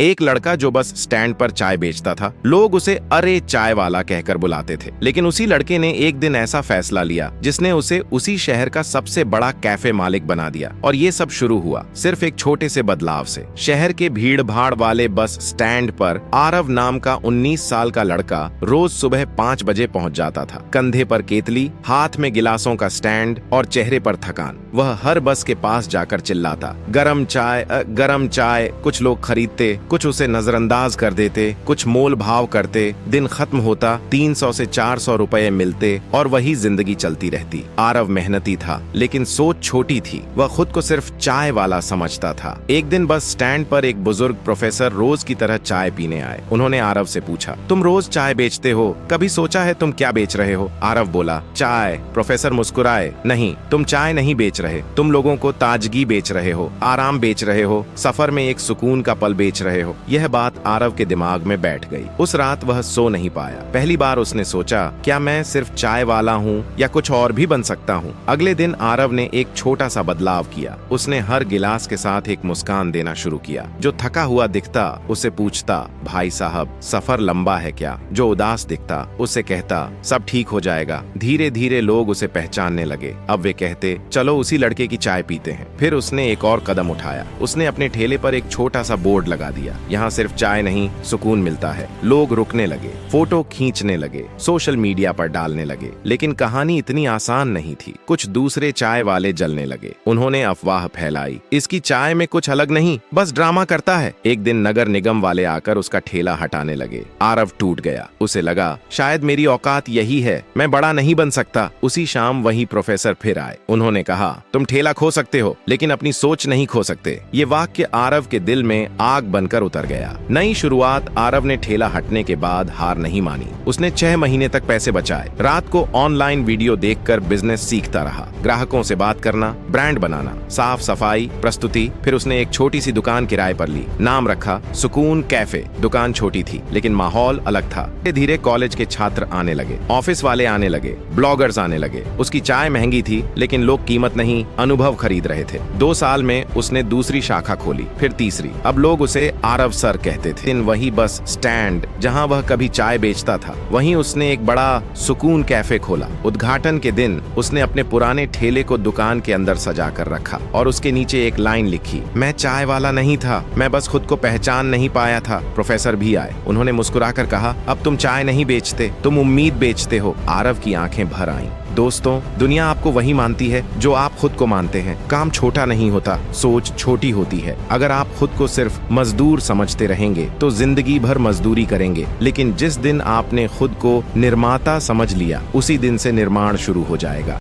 एक लड़का जो बस स्टैंड पर चाय बेचता था। लोग उसे अरे चाय वाला कहकर बुलाते थे। लेकिन उसी लड़के ने एक दिन ऐसा फैसला लिया जिसने उसे उसी शहर का सबसे बड़ा कैफे मालिक बना दिया। और ये सब शुरू हुआ सिर्फ एक छोटे से बदलाव से। शहर के भीड़ भाड़ वाले बस स्टैंड पर आरव नाम का 19 साल का लड़का रोज सुबह 5 बजे पहुंच जाता था। कंधे पर केतली, हाथ में गिलासों का स्टैंड और चेहरे पर थकान। वह हर बस के पास जाकर चिल्लाता, गरम चाय, गरम चाय। कुछ लोग खरीदते, कुछ उसे नजरअंदाज कर देते, कुछ मोल भाव करते। दिन खत्म होता, 300 से 400 रुपए मिलते और वही जिंदगी चलती रहती। आरव मेहनती था लेकिन सोच छोटी थी। वह खुद को सिर्फ चाय वाला समझता था। एक दिन बस स्टैंड पर एक बुजुर्ग प्रोफेसर रोज की तरह चाय पीने आए। उन्होंने आरव से पूछा, तुम रोज चाय बेचते हो, कभी सोचा है तुम क्या बेच रहे हो? आरव बोला, चाय। प्रोफेसर मुस्कुराए, नहीं, तुम चाय नहीं बेच रहे, तुम लोगों को ताजगी बेच रहे हो, आराम बेच रहे हो, सफर में एक सुकून का पल बेच रहे हो। यह बात आरव के दिमाग में बैठ गई। उस रात वह सो नहीं पाया। पहली बार उसने सोचा, क्या मैं सिर्फ चाय वाला हूँ या कुछ और भी बन सकता हूँ? अगले दिन आरव ने एक छोटा सा बदलाव किया। उसने हर गिलास के साथ एक मुस्कान देना शुरू किया। जो थका हुआ दिखता उसे पूछता, भाई साहब सफर लंबा है क्या? जो उदास दिखता उसे कहता, सब ठीक हो जाएगा। धीरे धीरे लोग उसे पहचानने लगे। अब वे कहते, चलो उसी लड़के की चाय पीते हैं। फिर उसने एक और कदम उठाया। उसने अपने ठेले पर एक छोटा सा बोर्ड लगा दिया, यहाँ सिर्फ चाय नहीं सुकून मिलता है। लोग रुकने लगे, फोटो खींचने लगे, सोशल मीडिया पर डालने लगे। लेकिन कहानी इतनी आसान नहीं थी। कुछ दूसरे चाय वाले जलने लगे। उन्होंने अफवाह फैलाई, इसकी चाय में कुछ अलग नहीं, बस ड्रामा करता है। एक दिन नगर निगम वाले आकर उसका ठेला हटाने लगे। आरव टूट गया। उसे लगा, शायद मेरी औकात यही है, मैं बड़ा नहीं बन सकता। उसी शाम वही प्रोफेसर फिर आए। उन्होंने कहा, तुम ठेला खो सकते हो लेकिन अपनी सोच नहीं खो सकते। ये वाक्य आरव के दिल में आग बनकर उतर गया। नई शुरुआत। आरव ने ठेला हटने के बाद हार नहीं मानी। उसने 6 महीने तक पैसे बचाए। रात को ऑनलाइन वीडियो देखकर बिजनेस सीखता रहा। ग्राहकों से बात करना, ब्रांड बनाना, साफ सफाई, प्रस्तुति। फिर उसने एक छोटी सी दुकान किराए पर ली। नाम रखा सुकून कैफे। दुकान छोटी थी लेकिन माहौल अलग था। धीरे धीरे कॉलेज के छात्र आने लगे, ऑफिस वाले आने लगे, ब्लॉगर्स आने लगे। उसकी चाय महंगी थी लेकिन लोग कीमत नहीं, अनुभव खरीद रहे थे। 2 साल में उसने दूसरी शाखा खोली, फिर तीसरी। अब लोग उसे आरव सर कहते थे। वही बस स्टैंड जहां वह कभी चाय बेचता था, वहीं उसने एक बड़ा सुकून कैफे खोला। उद्घाटन के दिन उसने अपने पुराने ठेले को दुकान के अंदर सजा कर रखा और उसके नीचे एक लाइन लिखी, मैं चाय वाला नहीं था, मैं बस खुद को पहचान नहीं पाया था। प्रोफेसर भी आए। उन्होंने मुस्कुराकर कहा, अब तुम चाय नहीं बेचते, तुम उम्मीद बेचते हो। आरव की आंखें भर आईं। दोस्तों, दुनिया आपको वही मानती है जो आप खुद को मानते हैं। काम छोटा नहीं होता, सोच छोटी होती है। अगर आप खुद को सिर्फ मजदूर समझते रहेंगे तो जिंदगी भर मजदूरी करेंगे। लेकिन जिस दिन आपने खुद को निर्माता समझ लिया, उसी दिन से निर्माण शुरू हो जाएगा।